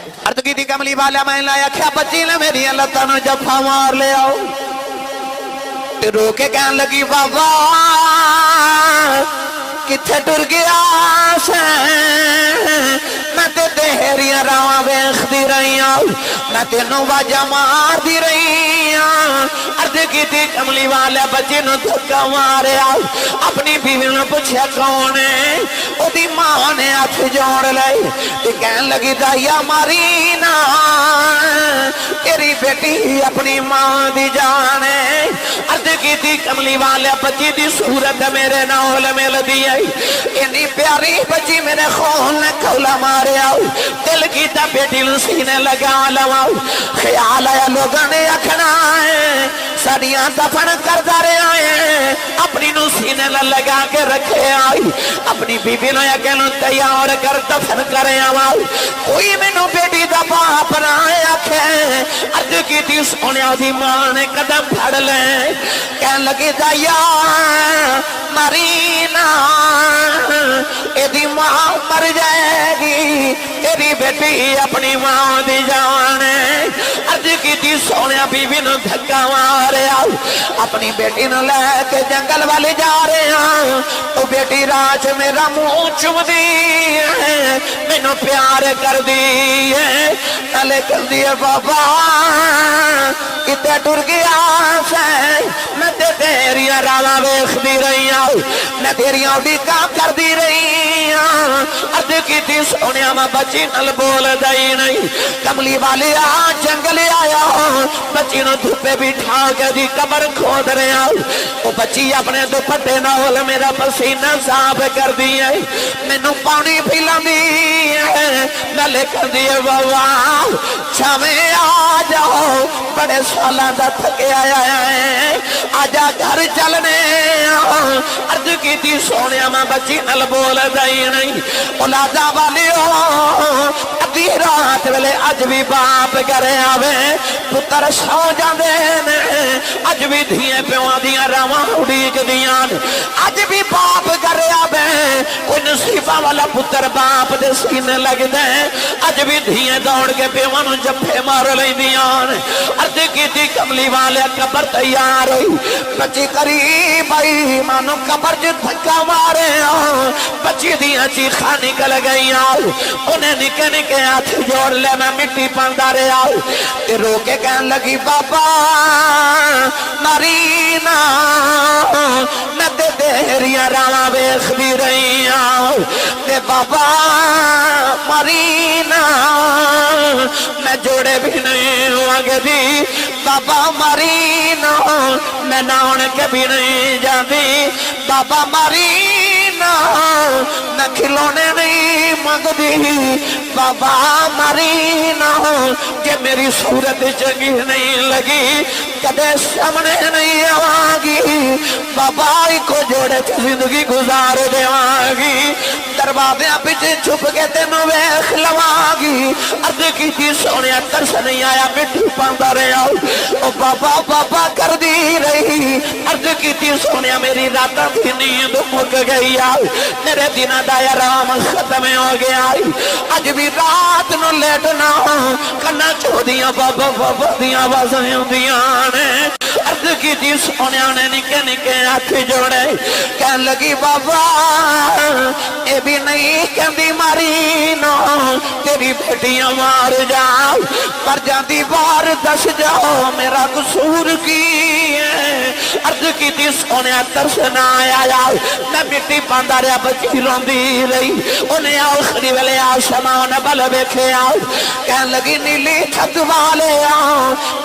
अर्ज की कमली वाला मैं लाया क्या बच्ची ने मेरी लत्ता नु जफा मार ले आओ ते रो के कहन लगी बाबा किथे टुर गया से मैं ते तेरिया रावा वेखदी रही मैं तेनों वाजा मारदी रही अर्ज की कमली वाले बच्चे नु धक्का मारिया अपनी बीवी ने पूछा कौन है ओदी मां ने हथ जोड़ ले ते कहन लगी दाइया मारी ना तेरी बेटी अपनी मां दी जान है अर्ज की कमली वाले बच्ची दी सूरत मेरे नाल मिलदी है इन्नी प्यारी बच्ची मेरे खून ने खौला मारिया दिल की बेटी सीने लगा लवा ख्याल आया लोगों ने आखना है साड़ियां दफन करता रहा है अपनी नु सीने लगा के रखे आई अपनी बीबी ने अकेलो तैयार कर दफन करे आवा कोई मैनू बेटी दा बाप ना आखे अर्ज की सोने दी मां ने कदम फड़ ले कह लगे दाइया मरी ना एदी मां मर जाएगी तेरी बेटी अपनी मां दी जान अर्ज की सोने बीबी ने धक्का मारिया अपनी बेटी ने लेके जंगल वाले जा रहे हैं तो बेटी राज मेरा मुंह चुमदी है मैनू प्यार कर दी है नाले कर दिए बाबा किते टुर गया से मैं ते तेरिया रावा वेखदी रही मैं तेरिया उड़ीका करदी रही अर्ज की सोने मैं बच्ची नल बोल दई नहीं कमली वाले आ जंगल आया बच्ची ने धुप्पे बिठा के दी कबर खोद रहा वो बच्ची अपने दुपट्टे नाल मेरा पसीना साफ कर दी है मैनू पानी पिलांदी है नाले कर दिए बाबा छावे आ जाओ बड़े सालों का थके आया है आजा घर चलने अर्ज की सोने मैं बच्ची नल बोल दई नहीं औलादा वाले अद्धी रात वेले अज भी बाप करे आवे पुत्र सौ जाते ने अज भी धिए प्यों दियां रावां उड़ीक दियां अज भी बाप करे आवे कोई नसीबा वाला पुत्र बाप दे सीने लगदे अज भी धिए दौड़ के प्यों नूं जफे मार लैंदियां अर्ज की कमली वाले कबर तैयार हुई बच्ची करीब आई मानो कबर च धक्का मारे बच्ची दियां चीखां निकल गई उन्हें निके निके हाथ जोड़ ले मैं मिट्टी पांदा रहा ते रो के कहन लगी बाबा मरी ना मैं ते तेरिया रावा वेखदी रही ते बाबा मरी ना मैं जोड़े भी नहीं हुआंगे दी बाबा मरी ना मैं नाउन के भी नहीं जाती बाबा मरी ना मैं खिलौने नहीं मंगदी बाबा मरी ना कि मेरी सूरत चंगी नहीं लगी कदे सामने नहीं आवागी बाबा को जोड़े जिंदगी गुजार देवागी दरवाजे पीछे छुप के तेन वेख लवागी अर्ज की सोने तरस नहीं आया मिट्टी पांदा रहा ओ बाबा बाबा कर दी रही अर्ज की सोने मेरी रात की नींद मुक गई मेरे दिन का आराम खत्म हो गया अज भी रात न लेटना कन्ना चोदियां बाबा बाबा दियां आवाज़ां आउंदियां ने अर्ज की सोने ने निके निके हाथ जोड़े कह लगी बाबा ये भी नहीं कहती मारी नो तेरी बेटियां मार जाओ पर जाती बार दस जाओ मेरा कसूर की अर्ज की सोने तरस ना आया मैं मिट्टी पांदा रहा बच्ची रोंदी रही उन्हें आखिरी वेले आसमान बल वेखे कह लगी नीली छत वाले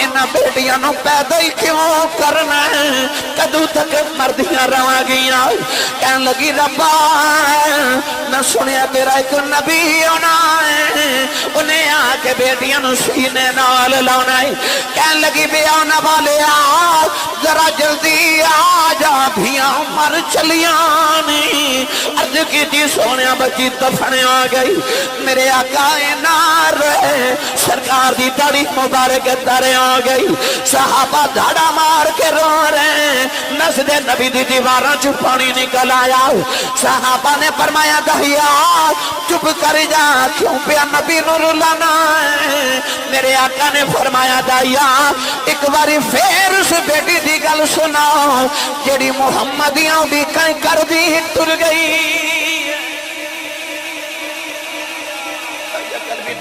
इन्हां बेटियां नूं पैदा ही क्यों करना कदों तक मरदियां रवांगियां कह लगी रब्बा मैं सुनिया तेरा एक नबी होना है उन्हें आके बेटियां नूं सीने नाल लाना है कह लगी बे आने वाले जरा जल्दी आ जा धियां मर चलियां नहीं अर्ज की सोने बच्ची दफन आ गई मेरे आका नार सरकार सरकार दी दाढ़ी मुबारक तर आ गई। सहाबा धाड़ा मार के रो रहे, नस्दे नबी दी दीवारों च पानी निकल आया। सहाबा ने फरमाया दहिया चुप कर जा, क्यों पिया नबी नूं रुलाना है। मेरे आका ने फरमाया दहिया एक बारी फिर उस बेटी दी गल सुनाओ जेड़ी मुहम्मदियों दी कई कर दी तुर गई।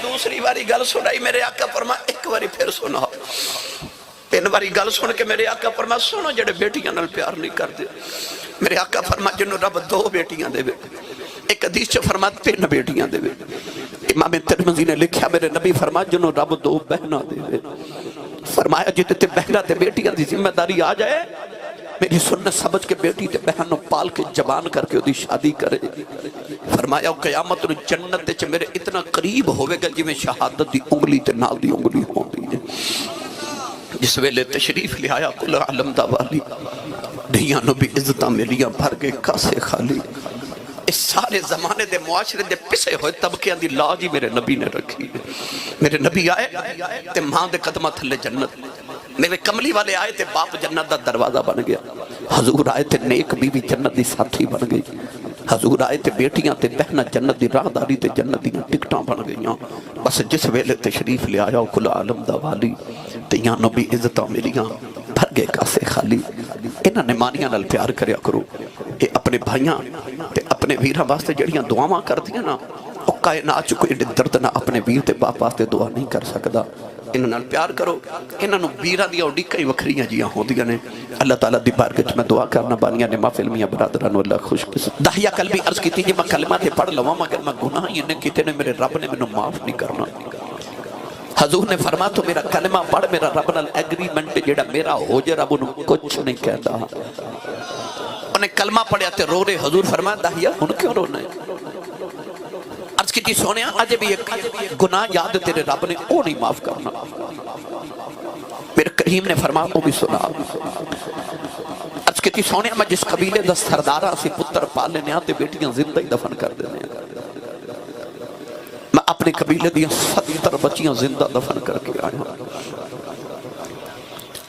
दूसरी बारी गल सुनाई, मेरे आका फरमा एक बारी फिर सुनाओ। तीन बारी गल सुन के मेरे आका फरमा सुनो जेडे बेटियां नाल प्यार नहीं करते। मेरे आका फरमा जिन्हों रब दो बेटियां देवे, एक हदीस च फरमा तीन बेटियां देवे। इमाम तिरमिज़ी ने लिखा मेरे नबी फरमा जिन्हों रब दो बहना देवे। फरमाया जिते ते बहना ते बेटियां दी जिम्मेदारी आ जाए, मेरी सुन्नत समझ के बेटी ते बहन नूं पाल के जवान करके ओदी शादी करे। फरमाया क़यामत नूं जन्नत च मेरे इतना करीब होवेगा जिवें शहादत दी उंगली ते नाल दी उंगली होंदी है। जिस वेले तशरीफ ले आया कुल आलम दा वाली, धियां नूं भी इज्जतां मिलियां भर के कासे खाली। इस सारे जमाने दे मुआशरे दे पिसे होए तबकियां दी लाज ही मेरे नबी ने रखी। मेरे नबी आए ते मां दे कदमां थल्ले जन्नत, मेरे कमली वाले आए थे बाप जन्नत का दरवाजा बन गया। हजूर आए थे नेक बीवी जन्नत की साथी बन गई। हजूर आए थे बेटियां ते बहना जन्नत की राहदारी ते जन्नत दी टिकटां बन गई। बस जिस वेले तशरीफ ले आया कुल आलम दा वाली, तियां नूं भी इज्जतां मिलियां भर गए कासे खाली। इन्हां ने मानियां नाल प्यार करया करो। ये अपने भाइयां ते अपने वीरां वास्ते जड़ियां दुआवां करदियां ना, ओ कायनात च कोई दर्द ना अपने वीर ते बाप वास्ते दुआ नहीं कर सकदा। इन्हां नाल प्यार करो। इन्हां वीरां दी उड़ीकां ही वखरियां जियां होंदियां ने। अल्लाह ताला दी बारगाह च मैं दुआ करना बानियां ने महफिल मियां बरादरां नूं अल्लाह खुश किस्मत। दाहिया कल भी अर्ज कीती जी मैं कलमा ते पढ़ लवां मगर मैं गुनाह ही इन्ने कीते ने, मेरे रब ने मैनूं माफ नहीं करना। हजूर ने फरमा तो मेरा कलमा पढ़, मेरा रब नाल एग्रीमेंट जेड़ा मेरा हो जाए, रब नूं कुछ नहीं कहता। उन्हें कलमा पढ़िया ते रो रहे। हजूर फरमा दाहिया हुण क्यों रोना है? अर्ज की सोने अज भी एक गुनाह याद तेरे रब ने वो नहीं माफ करना। मेरे करीम ने फरमा वो भी सुना। अर्ज की सोने मैं जिस कबीले का सरदार असीं पुत्र पाल लेने ते बेटियां जिंदा ही दफन कर देने। मैं अपने कबीले दी 70 बच्चियां जिंदा दफन करके आया।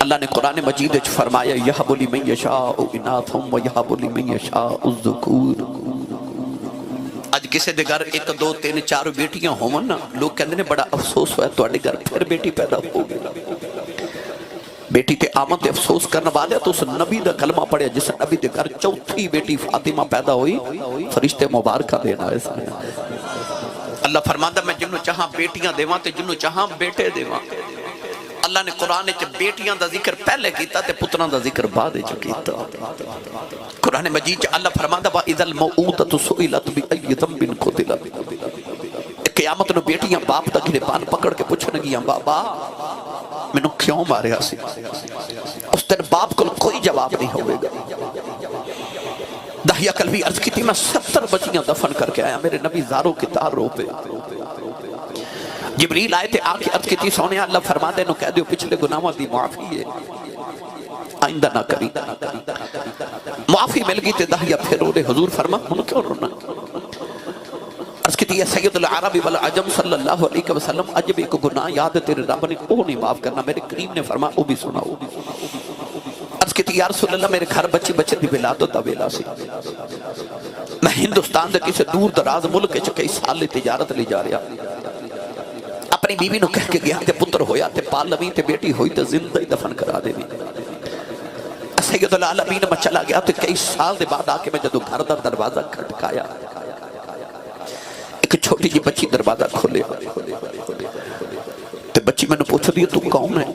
अल्लाह ने कुरान मजीद विच फरमाया यहबु लिमन यशाउ इनाथुम व यहबु लिमन यशाउ ज़ुकूर। अज किसी के घर 1 2 3 4 बेटियां होवन ना, लोग कहते हैं बड़ा अफसोस होया तुहाडे घर फिर बेटी पैदा हो गई। बेटी ते आमद ते अफसोस करने वाले तो उस नबी का कलमा पढ़िया जिस नबी के घर चौथी बेटी फातिमा पैदा हुई, फरिश्ते मुबारक देना है। अल्लाह फरमांदा मैं जिन्हों चाहां बेटियां देवां ते जिन्हों चाहां बेटे देवां। अल्लाह ने कुरान च बेटियां दा जिक्र पहले कीता ते पुत्रां दा जिक्र बाद च कीता। कुरान मजीद च अल्लाह फरमांदा वा इज़ल मऊततु सुइलत बि अय्यि ज़ंबिन कुतिलत। क़यामत नूं बेटियां बाप दा गिरबान पकड़ के पुछणगियां बाबा मैनूं क्यों मारिया सी? उस दिन बाप कोल कोई जवाब नहीं होगा। दाहिया कल भी अर्ज की मैं 70 बच्चियां दफन करके आया। मेरे नबी ज़ारो के तार रो पे। जिब्रील आए थे आके अर्ज की सोने अल्लाह फरमाते नु कह दियो पिछले गुनाहों की माफी है, आइंदा ना करी। माफी मिल गई ते दाहिया फिर रोने। हुजूर फरमा हुण क्यों रोना? अर्ज की सैयदुल अरब वल अजम सल्लल्लाहु अलैहि वसल्लम अज भी एक गुनाह याद तेरे रब ने वो नहीं माफ करना। मेरे करीम ने फरमा वो भी सुनाओ। अर्ज की या रसूल अल्लाह मेरे घर बच्चे बच्चे की विलादत दा वेला सी। मैं हिंदुस्तान के किसी दूर दराज मुल्क च कई साल की तिजारत ले जा रहा। अपनी बीवी नूं कह के गया ते पुत्र होया ते पाल लवी ते बेटी हुई ते जिंदा ही दफन करा देवी। सैयदुल आलमीन मैं चला गया तो कई साल के बाद आके मैं जदों घर का दरवाजा खटकाया, एक छोटी जी बच्ची दरवाजा खोले ते बच्ची मैनूं पुछदी है तू कौन है?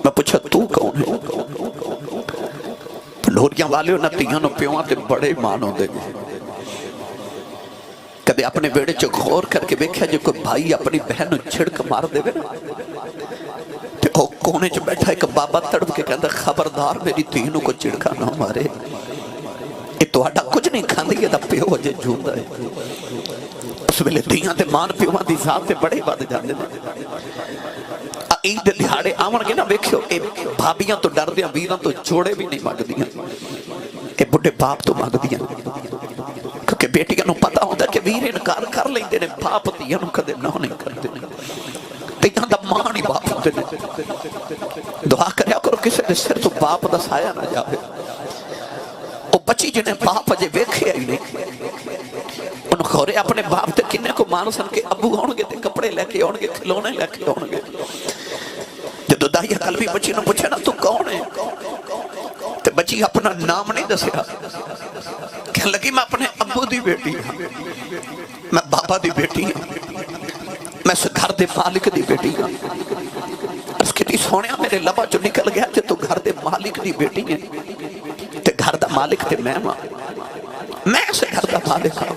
मैं पूछा तू कौन है? लोरियां वाले उन्हां धीआं नूं प्योआं ते बड़े मान होंदे ने। कदे अपने बेड़े च गौर करके वेख्या जो कोई भाई अपनी बहन नूं छिड़क मार देवे ना ते ओ कोने च बैठा एक बाबा तड़प के कहंदा खबरदार मेरी धी नूं कोई झिड़का ना मारे, ये तुहाडा कुछ नहीं खांदी, इहदा प्यो अजे जूंदा है। उस वेले धीआं ते मान प्योआं दी जात ते बड़े वध जांदे ने। ईद दिहाड़े आवणगे ना वेखियो ए भाबियां तो डरदियां वीरां तो जोड़े भी नहीं मंगदियां, ए बुढ़े बाप तो मंगदियां क्योंकि बेटियां नूं पता होंदा कि वीर इनकार कर लैंदे ने, बाप धीआं नूं कदे ना नहीं करदे। मां नहीं बाप होते ने। दुआ करया करो किसी के सिर तो बाप का साया ना जाए। वो बच्ची जिन्हें बाप अजे वेख्या ही नहीं, उन्होंने खोरे अपने बाप से किन्ने को मान सन के अबू आउणगे ते कपड़े लैके आउणगे, खिलौने लैके आउणगे। जो दाई कल भी बच्ची ने पूछा ना तू कौन है, ते बच्ची अपना नाम नहीं दसिया, कहने लगी मैं अपने अबू दी बेटी हाँ, मैं बाबा दी बेटी हाँ, मैं इस घर दे मालिक दी बेटी हाँ। कि सोने मेरे लबा चो निकल गया ते तू घर दे मालिक दी बेटी है, ते घर दा मालिक ते मैं इस घर दा मालिक हाँ।